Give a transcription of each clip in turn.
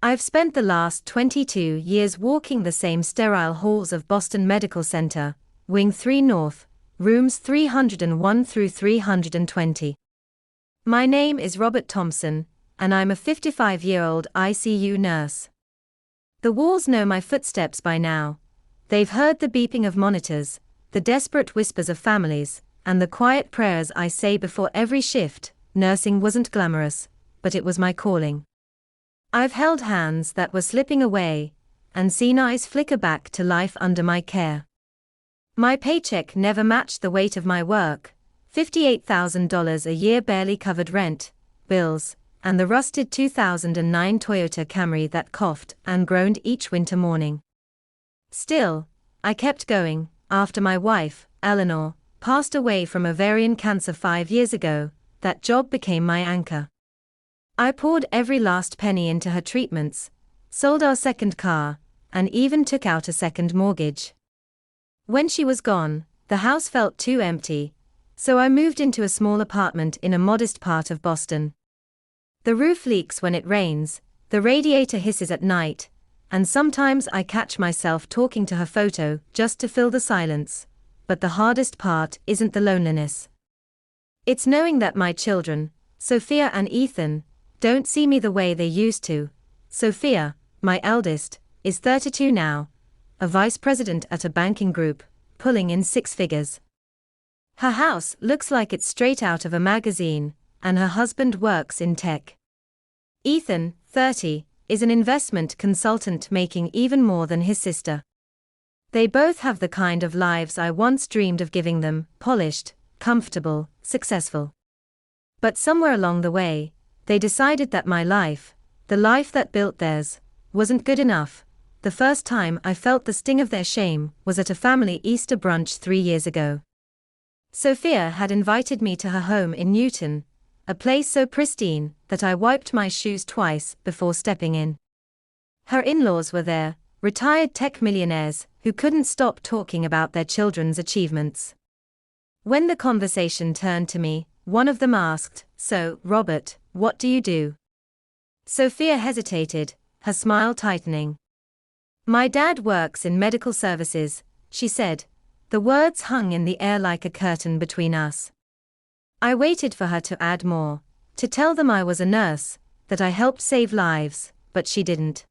I've spent the last 22 years walking the same sterile halls of Boston Medical Center, Wing 3 North, rooms 301 through 320. My name is Robert Thompson, and I'm a 55-year-old ICU nurse. The walls know my footsteps by now. They've heard the beeping of monitors, the desperate whispers of families, and the quiet prayers I say before every shift. Nursing wasn't glamorous, but it was my calling. I've held hands that were slipping away, and seen eyes flicker back to life under my care. My paycheck never matched the weight of my work. $58,000 a year barely covered rent, bills, and the rusted 2009 Toyota Camry that coughed and groaned each winter morning. Still, I kept going. After my wife, Eleanor, passed away from ovarian cancer 5 years ago, that job became my anchor. I poured every last penny into her treatments, sold our second car, and even took out a second mortgage. When she was gone, the house felt too empty, so I moved into a small apartment in a modest part of Boston. The roof leaks when it rains, the radiator hisses at night, and sometimes I catch myself talking to her photo just to fill the silence. But the hardest part isn't the loneliness. It's knowing that my children, Sophia and Ethan, don't see me the way they used to. Sophia, my eldest, is 32 now, a vice president at a banking group, pulling in 6 figures. Her house looks like it's straight out of a magazine, and her husband works in tech. Ethan, 30, is an investment consultant making even more than his sister. They both have the kind of lives I once dreamed of giving them: polished, comfortable, successful. But somewhere along the way, they decided that my life, the life that built theirs, wasn't good enough. The first time I felt the sting of their shame was at a family Easter brunch 3 years ago. Sophia had invited me to her home in Newton, a place so pristine that I wiped my shoes twice before stepping in. Her in-laws were there, retired tech millionaires who couldn't stop talking about their children's achievements. When the conversation turned to me, one of them asked, "So, Robert, what do you do?" Sophia hesitated, her smile tightening. "My dad works in medical services," she said. The words hung in the air like a curtain between us. I waited for her to add more, to tell them I was a nurse, that I helped save lives, but she didn't.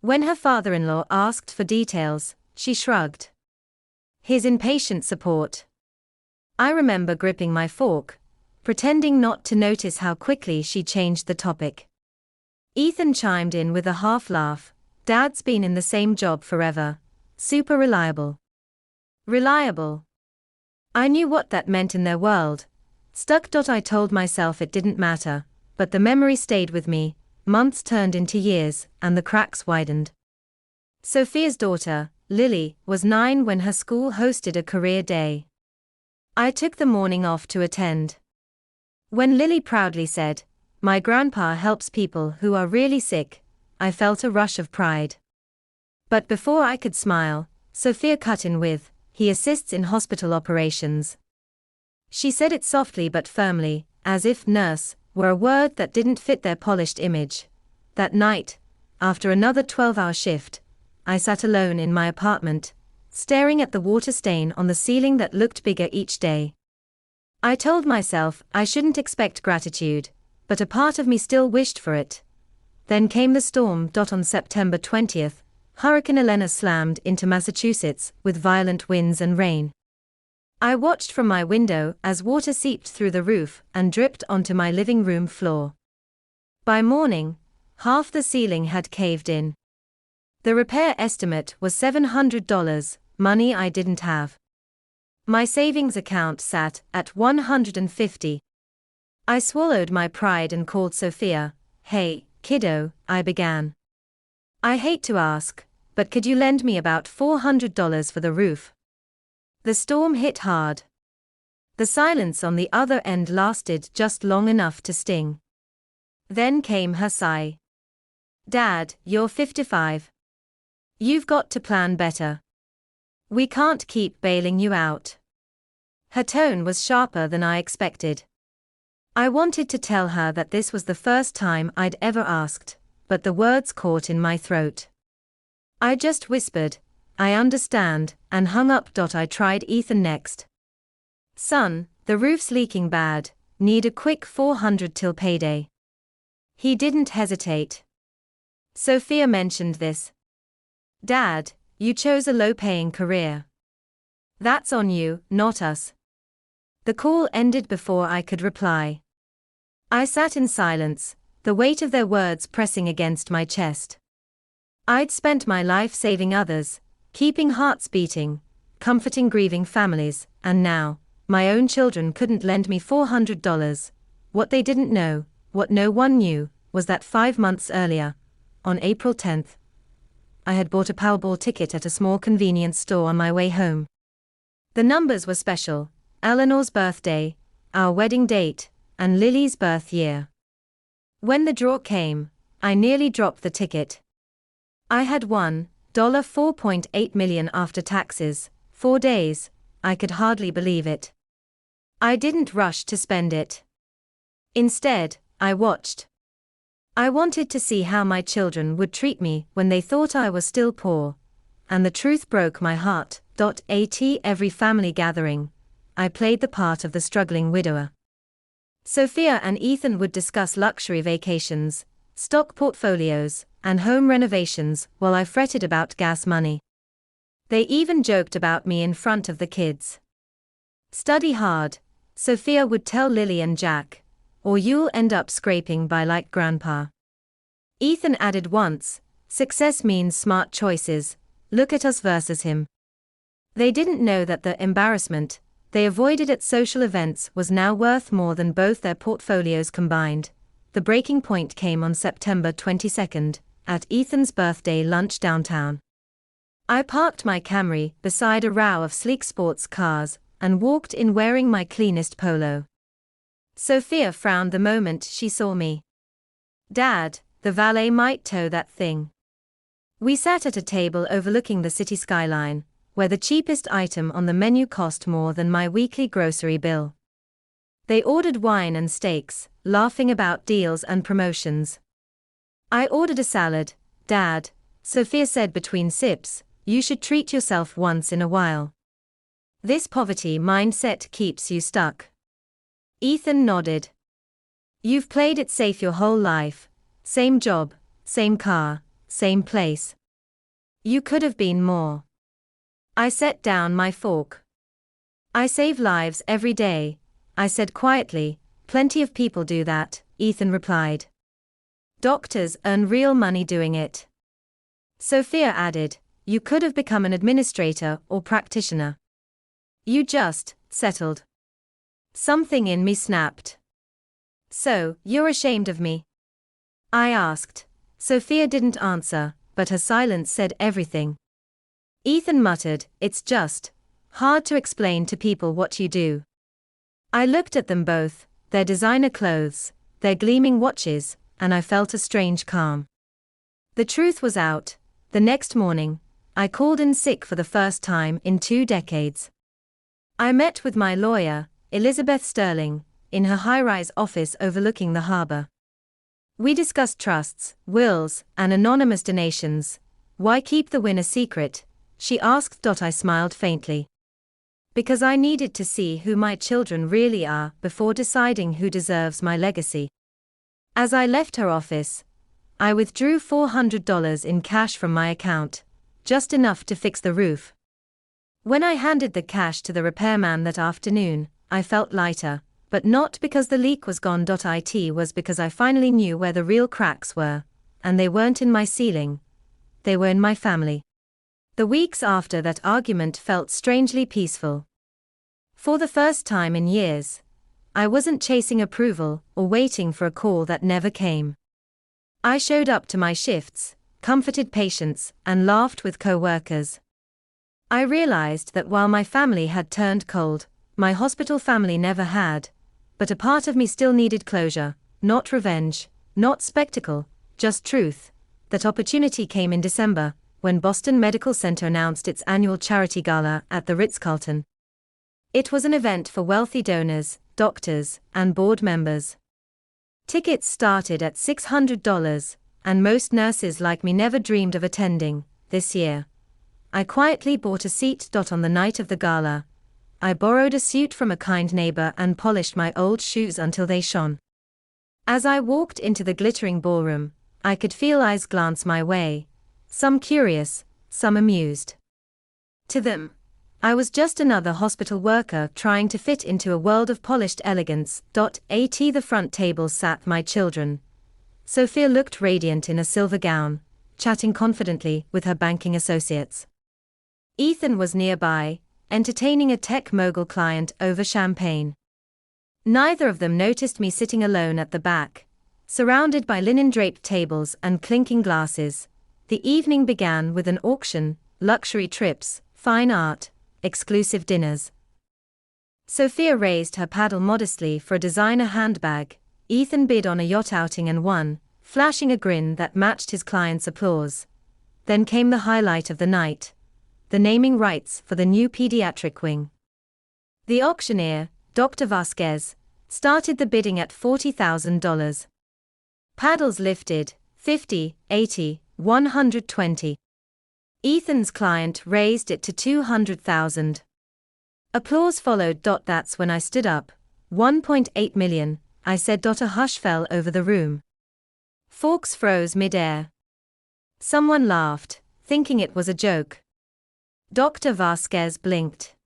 When her father-in-law asked for details, she shrugged. His impatient support. I remember gripping my fork, pretending not to notice how quickly she changed the topic. Ethan chimed in with a half laugh. "Dad's been in the same job forever. Super reliable." Reliable. I knew what that meant in their world. Stuck. I told myself it didn't matter, but the memory stayed with me. Months turned into years, and the cracks widened. Sophia's daughter, Lily, was 9 when her school hosted a career day. I took the morning off to attend. When Lily proudly said, "My grandpa helps people who are really sick," I felt a rush of pride. But before I could smile, Sophia cut in with, "He assists in hospital operations." She said it softly but firmly, as if nurse were a word that didn't fit their polished image. That night, after another 12-hour shift, I sat alone in my apartment, staring at the water stain on the ceiling that looked bigger each day. I told myself I shouldn't expect gratitude, but a part of me still wished for it. Then came the storm. On September 20th, Hurricane Elena slammed into Massachusetts with violent winds and rain. I watched from my window as water seeped through the roof and dripped onto my living room floor. By morning, half the ceiling had caved in. The repair estimate was $700, money I didn't have. My savings account sat at $150. I swallowed my pride and called Sophia. "Hey, kiddo," I began. "I hate to ask, but could you lend me about $400 for the roof?" The storm hit hard. The silence on the other end lasted just long enough to sting. Then came her sigh. "Dad, you're 55. You've got to plan better. We can't keep bailing you out." Her tone was sharper than I expected. I wanted to tell her that this was the first time I'd ever asked, but the words caught in my throat. I just whispered, "I understand," and hung up. I tried Ethan next. "Son, the roof's leaking bad, need a quick 400 till payday." He didn't hesitate. "Sophia mentioned this." "Dad, you chose a low-paying career. That's on you, not us." The call ended before I could reply. I sat in silence, the weight of their words pressing against my chest. I'd spent my life saving others, keeping hearts beating, comforting grieving families, and now, my own children couldn't lend me $400. What they didn't know, what no one knew, was that 5 months earlier, on April 10th, I had bought a Powerball ticket at a small convenience store on my way home. The numbers were special: Eleanor's birthday, our wedding date, and Lily's birth year. When the draw came, I nearly dropped the ticket. I had won $4.8 million after taxes. 4 days, I could hardly believe it. I didn't rush to spend it. Instead, I watched. I wanted to see how my children would treat me when they thought I was still poor, and the truth broke my heart. At every family gathering, I played the part of the struggling widower. Sophia and Ethan would discuss luxury vacations, stock portfolios, and home renovations while I fretted about gas money. They even joked about me in front of the kids. "Study hard," Sophia would tell Lily and Jack, "or you'll end up scraping by like Grandpa." Ethan added once, "Success means smart choices, look at us versus him." They didn't know that the embarrassment they avoided at social events was now worth more than both their portfolios combined. The breaking point came on September 22nd, at Ethan's birthday lunch downtown. I parked my Camry beside a row of sleek sports cars and walked in wearing my cleanest polo. Sophia frowned the moment she saw me. "Dad, the valet might tow that thing." We sat at a table overlooking the city skyline, where the cheapest item on the menu cost more than my weekly grocery bill. They ordered wine and steaks, laughing about deals and promotions. I ordered a salad. "Dad," Sophia said between sips, "you should treat yourself once in a while. This poverty mindset keeps you stuck." Ethan nodded. "You've played it safe your whole life. Same job, same car, same place. You could have been more." I set down my fork. "I save lives every day," I said quietly. "Plenty of people do that," Ethan replied. "Doctors earn real money doing it." Sophia added, "You could have become an administrator or practitioner. You just settled." Something in me snapped. "So, you're ashamed of me?" I asked. Sophia didn't answer, but her silence said everything. Ethan muttered, "It's just hard to explain to people what you do." I looked at them both, their designer clothes, their gleaming watches, and I felt a strange calm. The truth was out. The next morning, I called in sick for the first time in 2 decades. I met with my lawyer, Elizabeth Sterling, in her high-rise office overlooking the harbor. We discussed trusts, wills, and anonymous donations. "Why keep the win a secret?" she asked. I smiled faintly. "Because I needed to see who my children really are before deciding who deserves my legacy." As I left her office, I withdrew $400 in cash from my account, just enough to fix the roof. When I handed the cash to the repairman that afternoon, I felt lighter, but not because the leak was gone. It was because I finally knew where the real cracks were, and they weren't in my ceiling. They were in my family. The weeks after that argument felt strangely peaceful. For the first time in years, I wasn't chasing approval or waiting for a call that never came. I showed up to my shifts, comforted patients, and laughed with co-workers. I realized that while my family had turned cold, my hospital family never had, but a part of me still needed closure, not revenge, not spectacle, just truth. That opportunity came in December, when Boston Medical Center announced its annual charity gala at the Ritz-Carlton. It was an event for wealthy donors, doctors, and board members. Tickets started at $600, and most nurses like me never dreamed of attending. This year, I quietly bought a seat. On the night of the gala, I borrowed a suit from a kind neighbor and polished my old shoes until they shone. As I walked into the glittering ballroom, I could feel eyes glance my way, some curious, some amused. To them, I was just another hospital worker trying to fit into a world of polished elegance. At the front table sat my children. Sophia looked radiant in a silver gown, chatting confidently with her banking associates. Ethan was nearby, entertaining a tech mogul client over champagne. Neither of them noticed me sitting alone at the back, surrounded by linen-draped tables and clinking glasses. The evening began with an auction, luxury trips, fine art, exclusive dinners. Sophia raised her paddle modestly for a designer handbag. Ethan bid on a yacht outing and won, flashing a grin that matched his client's applause. Then came the highlight of the night: the naming rights for the new pediatric wing. The auctioneer, Dr. Vasquez, started the bidding at $40,000. Paddles lifted, 50, 80, 120. Ethan's client raised it to $200,000. Applause followed. That's when I stood up. $1.8 million, I said. A hush fell over the room. Forks froze mid-air. Someone laughed, thinking it was a joke. Dr. Vasquez blinked.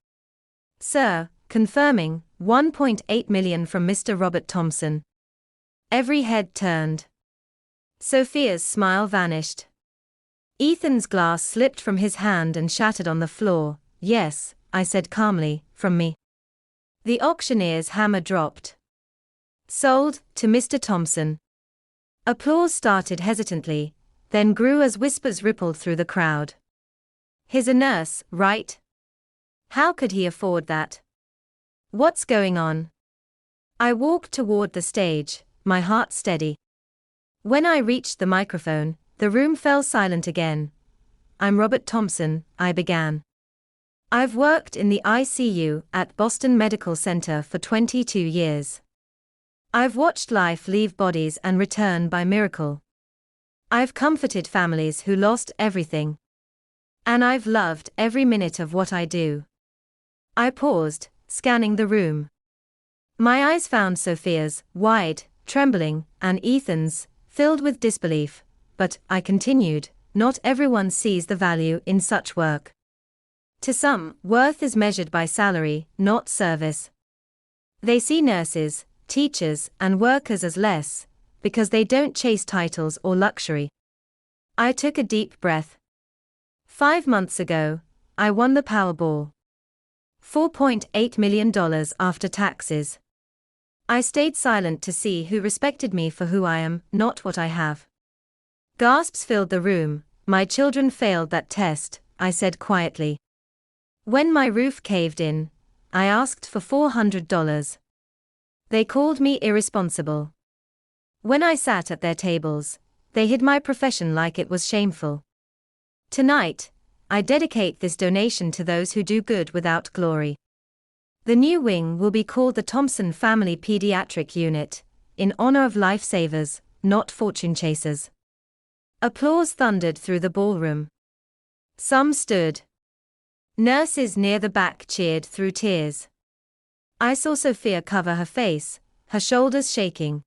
Sir, confirming, $1.8 million from Mr. Robert Thompson. Every head turned. Sophia's smile vanished. Ethan's glass slipped from his hand and shattered on the floor. Yes, I said calmly, from me. The auctioneer's hammer dropped. Sold, to Mr. Thompson. Applause started hesitantly, then grew as whispers rippled through the crowd. He's a nurse, right? How could he afford that? What's going on? I walked toward the stage, my heart steady. When I reached the microphone, the room fell silent again. I'm Robert Thompson, I began. I've worked in the ICU at Boston Medical Center for 22 years. I've watched life leave bodies and return by miracle. I've comforted families who lost everything. And I've loved every minute of what I do. I paused, scanning the room. My eyes found Sophia's, wide, trembling, and Ethan's, filled with disbelief. But, I continued, not everyone sees the value in such work. To some, worth is measured by salary, not service. They see nurses, teachers, and workers as less, because they don't chase titles or luxury. I took a deep breath. 5 months ago, I won the Powerball. $4.8 million after taxes. I stayed silent to see who respected me for who I am, not what I have. Gasps filled the room. My children failed that test, I said quietly. When my roof caved in, I asked for $400. They called me irresponsible. When I sat at their tables, they hid my profession like it was shameful. Tonight, I dedicate this donation to those who do good without glory. The new wing will be called the Thompson Family Pediatric Unit, in honor of lifesavers, not fortune chasers. Applause thundered through the ballroom. Some stood. Nurses near the back cheered through tears. I saw Sophia cover her face, her shoulders shaking.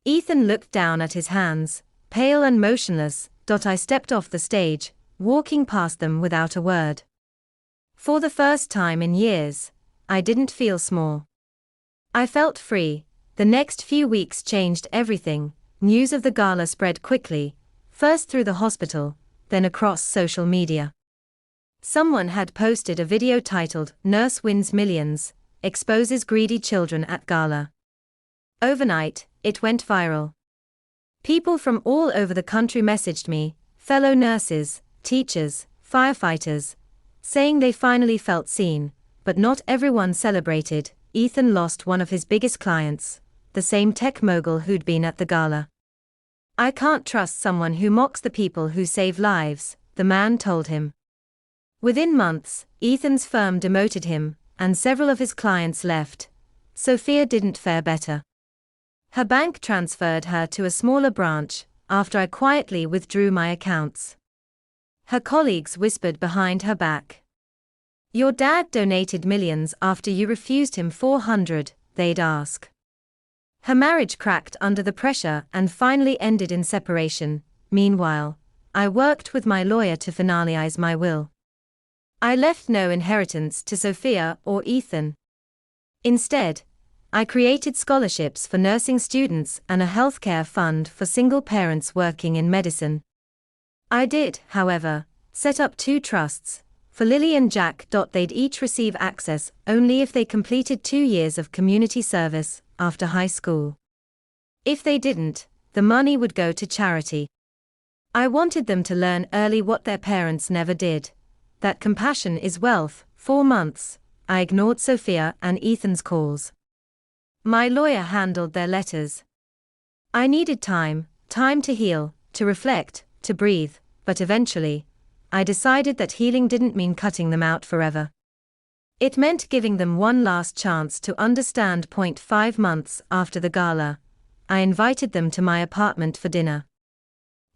Ethan looked down at his hands, pale and motionless. I stepped off the stage, walking past them without a word. For the first time in years, I didn't feel small. I felt free. The next few weeks changed everything. News of the gala spread quickly, first through the hospital, then across social media. Someone had posted a video titled, "Nurse Wins Millions, Exposes Greedy Children at Gala." Overnight, it went viral. People from all over the country messaged me, fellow nurses, teachers, firefighters, saying they finally felt seen, but not everyone celebrated. Ethan lost one of his biggest clients, the same tech mogul who'd been at the gala. I can't trust someone who mocks the people who save lives, the man told him. Within months, Ethan's firm demoted him, and several of his clients left. Sophia didn't fare better. Her bank transferred her to a smaller branch, after I quietly withdrew my accounts. Her colleagues whispered behind her back. Your dad donated millions after you refused him 400, they'd ask. Her marriage cracked under the pressure and finally ended in separation. Meanwhile, I worked with my lawyer to finalize my will. I left no inheritance to Sophia or Ethan. Instead, I created scholarships for nursing students and a healthcare fund for single parents working in medicine. I did, however, set up 2 trusts, for Lily and Jack. They'd each receive access only if they completed 2 years of community service after high school. If they didn't, the money would go to charity. I wanted them to learn early what their parents never did, that compassion is wealth. 4 months, I ignored Sophia and Ethan's calls. My lawyer handled their letters. I needed time to heal, to reflect, to breathe, but eventually, I decided that healing didn't mean cutting them out forever. It meant giving them one last chance to understand. 5 months after the gala, I invited them to my apartment for dinner.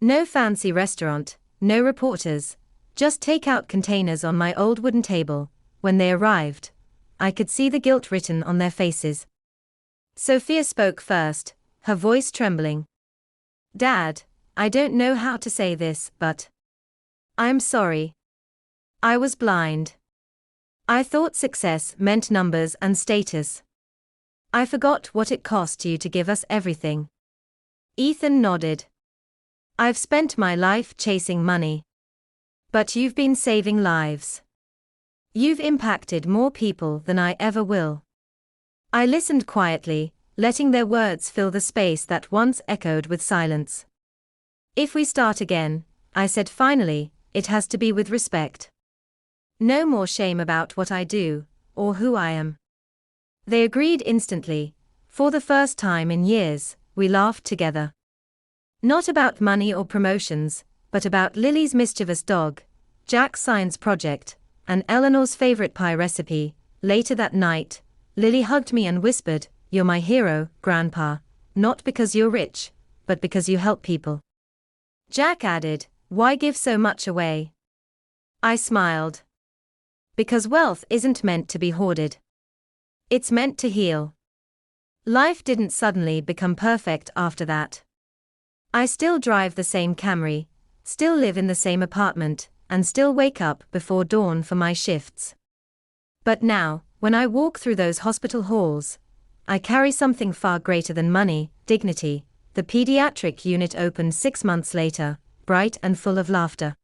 No fancy restaurant, no reporters, just take-out containers on my old wooden table. When they arrived, I could see the guilt written on their faces. Sophia spoke first, her voice trembling. Dad, I don't know how to say this, but I'm sorry. I was blind. I thought success meant numbers and status. I forgot what it cost you to give us everything. Ethan nodded. I've spent my life chasing money. But you've been saving lives. You've impacted more people than I ever will. I listened quietly, letting their words fill the space that once echoed with silence. If we start again, I said finally, it has to be with respect. No more shame about what I do, or who I am. They agreed instantly. For the first time in years, we laughed together. Not about money or promotions, but about Lily's mischievous dog, Jack's science project, and Eleanor's favorite pie recipe. Later that night, Lily hugged me and whispered, "You're my hero, Grandpa, not because you're rich, but because you help people." Jack added, "Why give so much away?" I smiled. Because wealth isn't meant to be hoarded. It's meant to heal. Life didn't suddenly become perfect after that. I still drive the same Camry, still live in the same apartment, and still wake up before dawn for my shifts. But now, when I walk through those hospital halls, I carry something far greater than money, dignity. The pediatric unit opened 6 months later, bright and full of laughter.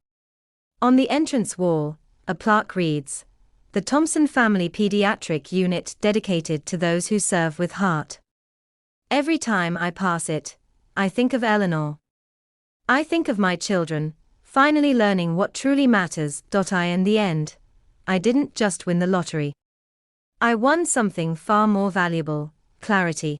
On the entrance wall, a plaque reads, "The Thompson Family Pediatric Unit dedicated to those who serve with heart." Every time I pass it, I think of Eleanor. I think of my children, finally learning what truly matters. In the end, I didn't just win the lottery. I won something far more valuable: clarity.